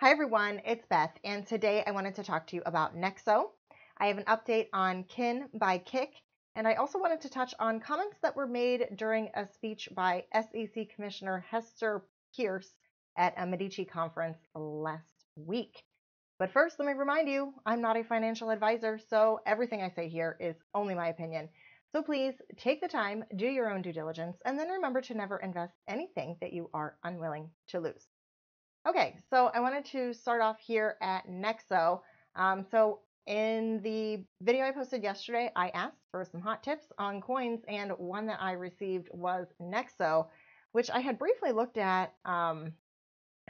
Hi everyone, it's Beth, and today I wanted to talk to you about Nexo. I have an update on Kin by Kick, and I also wanted to touch on comments that were made during a speech by SEC Commissioner Hester Pierce at a Medici conference last week. But first, let me remind you, I'm not a financial advisor, so everything I say here is only my opinion. So please take the time, do your own due diligence, and then remember to never invest anything that you are unwilling to lose. Okay, so I wanted to start off here at Nexo. So in the video I posted yesterday, I asked for some hot tips on coins, and one that I received was Nexo, which I had briefly looked at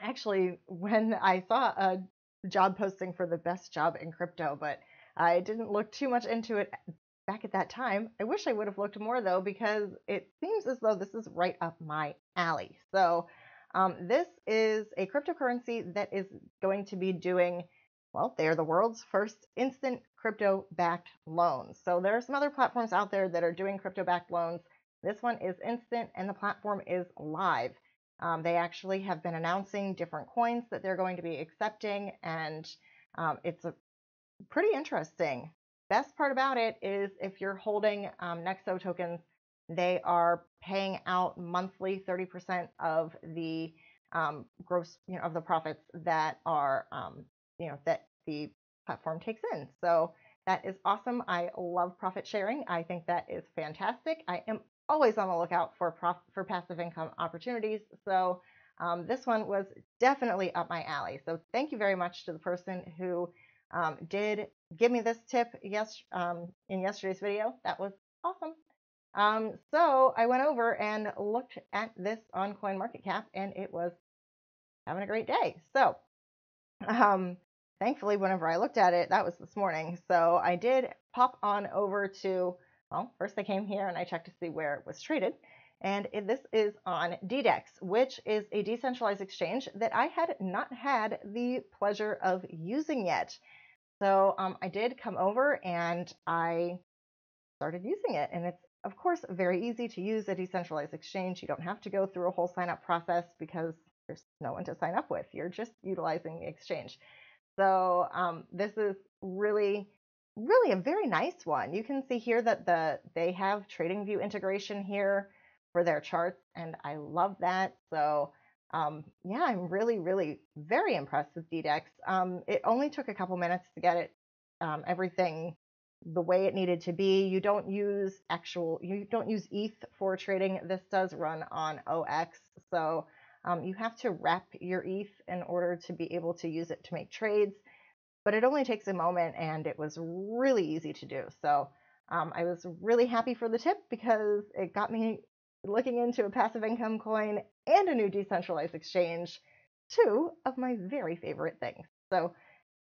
actually when I saw a job posting for the best job in crypto, but I didn't look too much into it back at that time. I wish I would have looked more though, because it seems as though this is right up my alley. So this is a cryptocurrency that is going to be doing, well, they are the world's first instant crypto-backed loans. So there are some other platforms out there that are doing crypto-backed loans. This one is instant and the platform is live. They actually have been announcing different coins that they're going to be accepting, and it's pretty interesting. Best part about it is if you're holding Nexo tokens, they are paying out monthly 30% of the gross, of the profits that are, that the platform takes in. So that is awesome. I love profit sharing. I think that is fantastic. I am always on the lookout for passive income opportunities. So this one was definitely up my alley. So thank you very much to the person who did give me this tip in yesterday's video. That was awesome. So I went over and looked at this on CoinMarketCap, and it was having a great day. So thankfully, whenever I looked at it, that was this morning. So I did pop on over to, well, first I came here and I checked to see where it was traded. And this is on DDEX, which is a decentralized exchange that I had not had the pleasure of using yet. So I did come over and I started using it. And it's, of course, very easy to use a decentralized exchange. You don't have to go through a whole sign up process because there's no one to sign up with. You're just utilizing the exchange. So this is really, really a very nice one. You can see here that they have TradingView integration here for their charts, and I love that. So yeah, I'm really, really very impressed with DDEX. It only took a couple minutes to get it everything the way it needed to be. You don't use ETH for trading. This does run on OX, so you have to wrap your ETH in order to be able to use it to make trades, but it only takes a moment and it was really easy to do. So I was really happy for the tip because it got me looking into a passive income coin and a new decentralized exchange, two of my very favorite things. So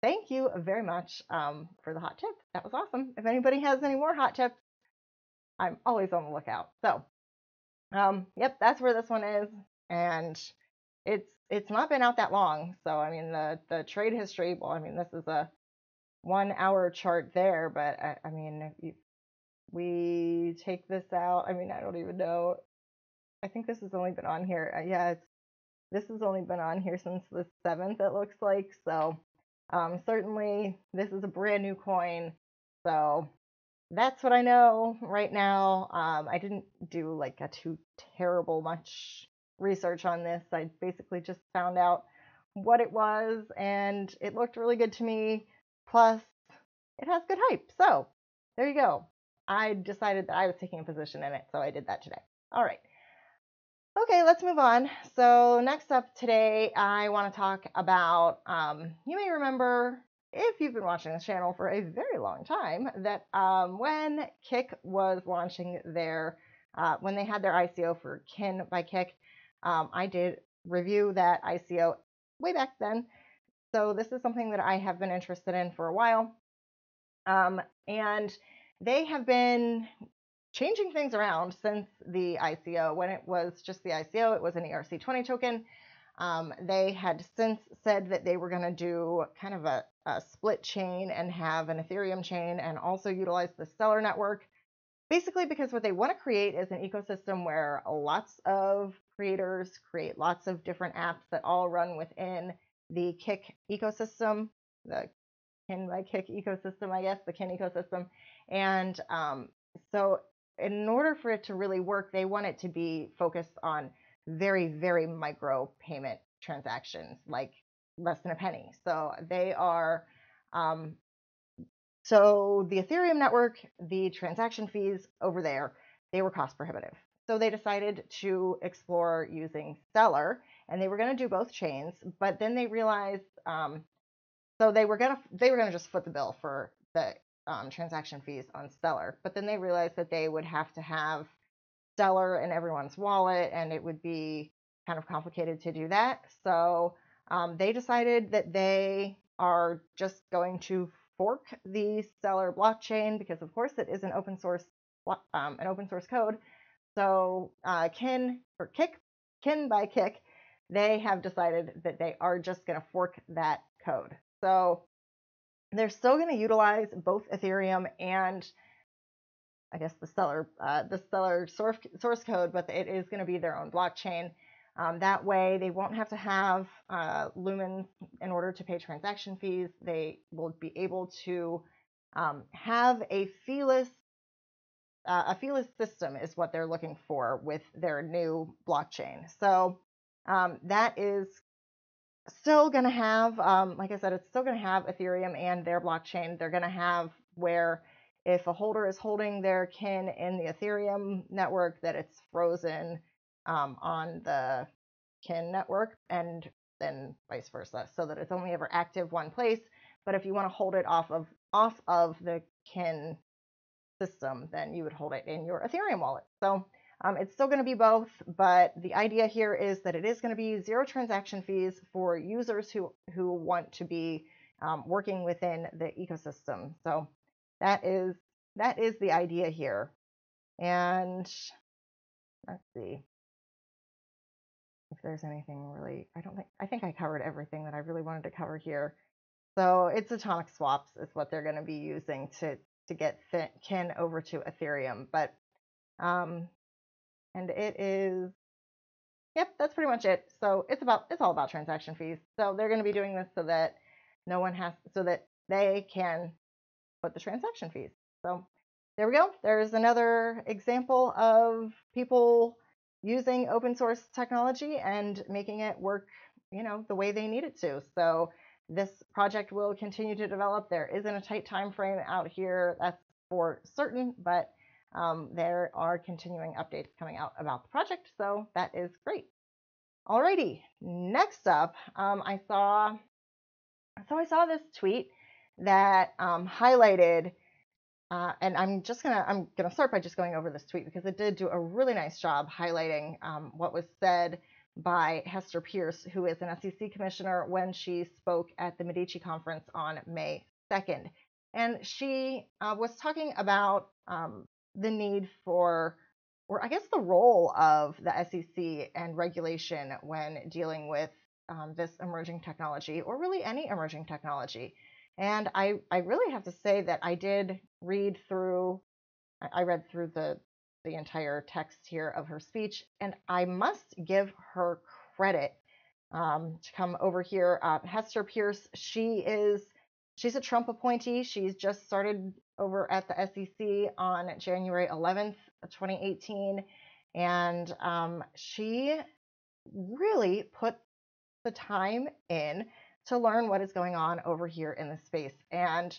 thank you very much for the hot tip. That was awesome. If anybody has any more hot tips, I'm always on the lookout. So yep, that's where this one is. And it's not been out that long. So I mean the trade history, well, I mean, this is a 1 hour chart there, but I mean, if we take this out, I mean, I don't even know. I think this has only been on here. Yeah, this has only been on here since the 7th, it looks like. So certainly this is a brand new coin. So that's what I know right now. I didn't do like a too terrible much research on this. I basically just found out what it was and it looked really good to me. Plus, it has good hype. So there you go. I decided that I was taking a position in it, so I did that today. All right. Okay, let's move on. So next up today, I want to talk about, you may remember, if you've been watching this channel for a very long time, that when Kick was launching when they had their ICO for Kin by Kick, I did review that ICO way back then. So this is something that I have been interested in for a while. And they have been changing things around since the ICO. When it was just the ICO, it was an ERC20 token. They had since said that they were going to do kind of a split chain and have an Ethereum chain and also utilize the Stellar network. Basically, because what they want to create is an ecosystem where lots of creators create lots of different apps that all run within the Kik ecosystem, the Kin by Kik ecosystem, I guess, the Kin ecosystem. And so in order for it to really work, they want it to be focused on very, very micro payment transactions, like less than a penny. So they are, so the Ethereum network, the transaction fees over there, they were cost prohibitive. So they decided to explore using Stellar, and they were going to do both chains, but then they realized, so they were gonna just foot the bill for the transaction fees on Stellar, but then they realized that they would have to have Stellar in everyone's wallet, and it would be kind of complicated to do that. So they decided that they are just going to fork the Stellar blockchain because, of course, it is an open source code. So Kin by Kik, they have decided that they are just going to fork that code. So they're still going to utilize both Ethereum and, I guess, the Stellar source code, but it is going to be their own blockchain. That way, they won't have to have lumens in order to pay transaction fees. They will be able to have a feeless system is what they're looking for with their new blockchain. So that is still going to have, like I said, it's still going to have Ethereum and their blockchain. They're going to have where if a holder is holding their Kin in the Ethereum network, that it's frozen on the Kin network, and then vice versa, so that it's only ever active one place. But if you want to hold it off of the Kin system, then you would hold it in your Ethereum wallet. So it's still going to be both, but the idea here is that it is going to be zero transaction fees for users who want to be working within the ecosystem. So that is the idea here. And let's see if there's anything really. I think I covered everything that I really wanted to cover here. So it's atomic swaps is what they're going to be using to get Kin over to Ethereum. But and it is, yep, that's pretty much it. So it's all about transaction fees. So they're going to be doing this so that so that they can put the transaction fees. So there we go. There's another example of people using open source technology and making it work, the way they need it to. So this project will continue to develop. There isn't a tight time frame out here, that's for certain, but there are continuing updates coming out about the project, so that is great. Alrighty, next up, I saw this tweet that highlighted, and I'm gonna start by just going over this tweet because it did do a really nice job highlighting what was said by Hester Pierce, who is an SEC commissioner, when she spoke at the Medici conference on May 2nd. And she was talking about the need for, or I guess the role of the SEC and regulation when dealing with this emerging technology, or really any emerging technology. And I really have to say that I read through the entire text here of her speech, and I must give her credit to come over here. Hester Pierce, she's a Trump appointee. She's just started over at the SEC on January 11th, 2018, and she really put the time in to learn what is going on over here in the space. And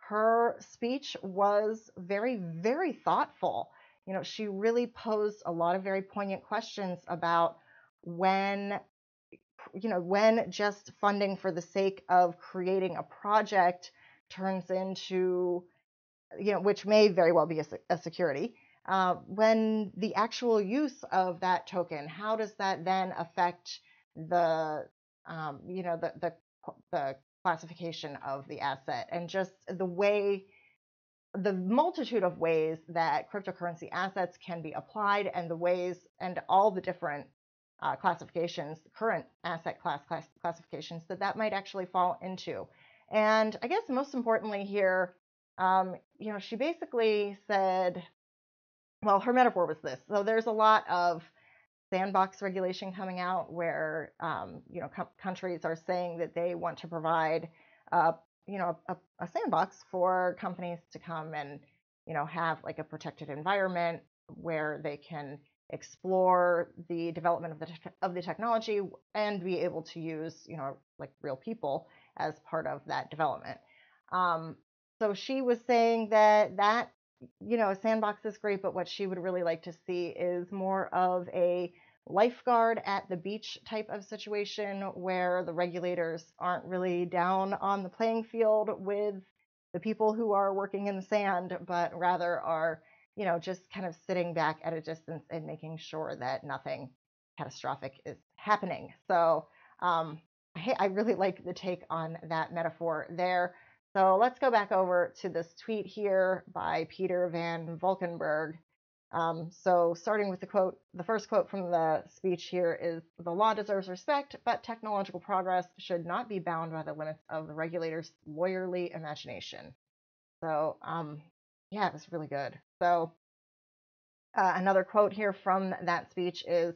her speech was very, very thoughtful. She really posed a lot of very poignant questions about when just funding for the sake of creating a project turns into, which may very well be a security, when the actual use of that token, how does that then affect the classification of the asset, and just the multitude of ways that cryptocurrency assets can be applied, and the ways and all the different classifications, current asset classifications that might actually fall into. And I guess most importantly here, she basically said, well, her metaphor was this. So there's a lot of sandbox regulation coming out where countries are saying that they want to provide a sandbox for companies to come and have like a protected environment where they can explore the development of the technology and be able to use like real people as part of that development. So she was saying that a sandbox is great, but what she would really like to see is more of a lifeguard at the beach type of situation where the regulators aren't really down on the playing field with the people who are working in the sand, but rather are, just kind of sitting back at a distance and making sure that nothing catastrophic is happening. So I really like the take on that metaphor there. So let's go back over to this tweet here by Peter Van Valkenburg. So starting with the quote, the first quote from the speech here is, "The law deserves respect, but technological progress should not be bound by the limits of the regulator's lawyerly imagination." So yeah, it was really good. So another quote here from that speech is,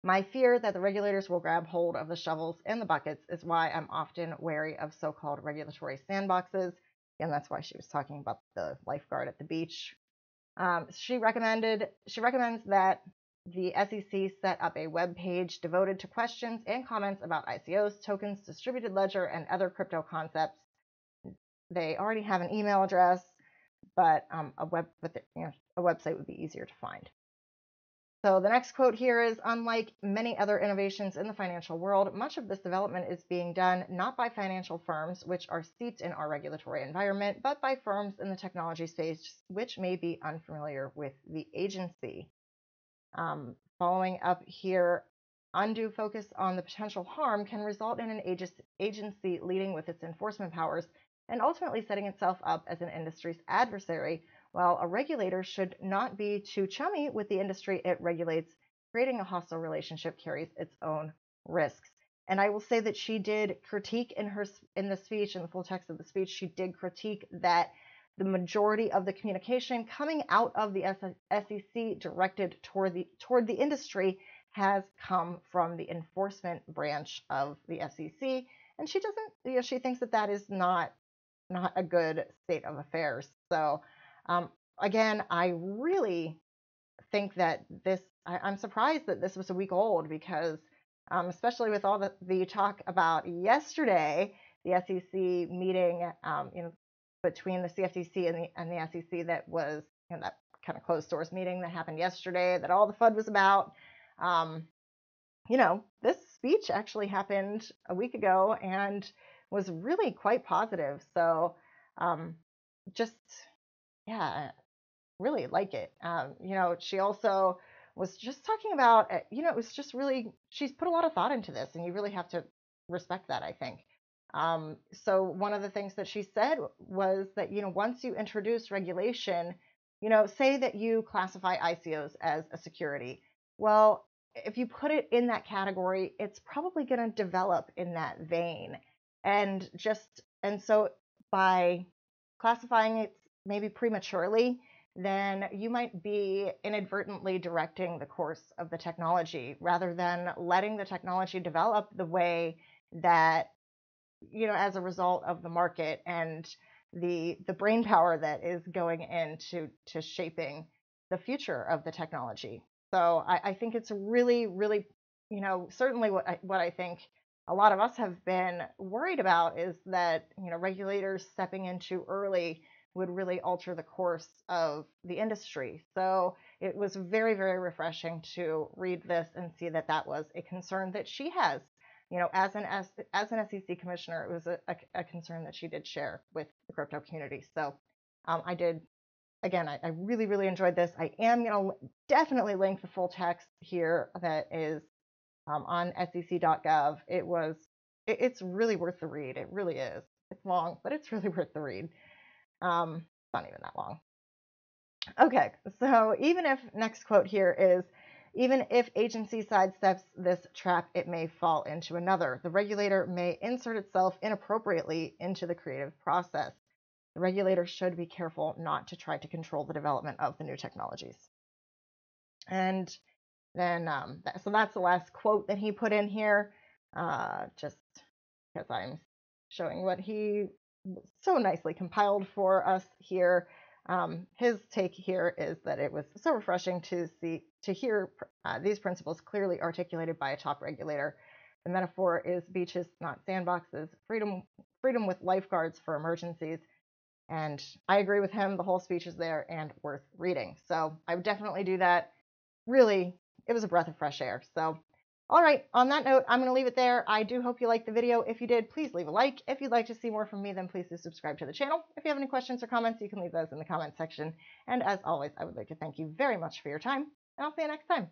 "My fear that the regulators will grab hold of the shovels and the buckets is why I'm often wary of so-called regulatory sandboxes." And that's why she was talking about the lifeguard at the beach. She recommends that the SEC set up a web page devoted to questions and comments about ICOs, tokens, distributed ledger, and other crypto concepts. They already have an email address, but a website would be easier to find. So the next quote here is, "Unlike many other innovations in the financial world, much of this development is being done not by financial firms, which are steeped in our regulatory environment, but by firms in the technology space, which may be unfamiliar with the agency." Following up here, undue focus on the potential harm can result in an agency leading with its enforcement powers and ultimately setting itself up as an industry's adversary, while a regulator should not be too chummy with the industry it regulates. Creating a hostile relationship carries its own risks. And I will say that she did critique in the speech, in the full text of the speech, she did critique that the majority of the communication coming out of the SEC directed toward the industry has come from the enforcement branch of the SEC, and she doesn't, she thinks that is not a good state of affairs. So again, I really think that I'm surprised that this was a week old, because especially with all the talk about yesterday, the SEC meeting, between the CFTC and the SEC, that was that kind of closed doors meeting that happened yesterday, that all the FUD was about. This speech actually happened a week ago and was really quite positive. So really like it. She also was just talking about, it was just really, she's put a lot of thought into this, and you really have to respect that, I think. So one of the things that she said was that, once you introduce regulation, say that you classify ICOs as a security. Well, if you put it in that category, it's probably going to develop in that vein. And so by classifying it maybe prematurely, then you might be inadvertently directing the course of the technology rather than letting the technology develop the way that, as a result of the market and the brain power that is going into shaping the future of the technology. So I think it's really, really, certainly what I think a lot of us have been worried about is that, regulators stepping in too early would really alter the course of the industry. So it was very, very refreshing to read this and see that was a concern that she has. As an SEC commissioner, it was a concern that she did share with the crypto community. So I really, really enjoyed this. I am going to definitely link the full text here that is on sec.gov. It's really worth the read. It really is. It's long, but it's really worth the read. It's not even that long. Okay, so next quote here is, "Even if agency sidesteps this trap, it may fall into another. The regulator may insert itself inappropriately into the creative process. The regulator should be careful not to try to control the development of the new technologies." And then so that's the last quote that he put in here, just because I'm showing what he so nicely compiled for us here. His take here is that it was so refreshing to hear these principles clearly articulated by a top regulator. The metaphor is beaches, not sandboxes. Freedom with lifeguards for emergencies. And I agree with him. The whole speech is there and worth reading. So I would definitely do that. Really, it was a breath of fresh air. So, all right, on that note, I'm going to leave it there. I do hope you liked the video. If you did, please leave a like. If you'd like to see more from me, then please do subscribe to the channel. If you have any questions or comments, you can leave those in the comment section. And as always, I would like to thank you very much for your time, and I'll see you next time.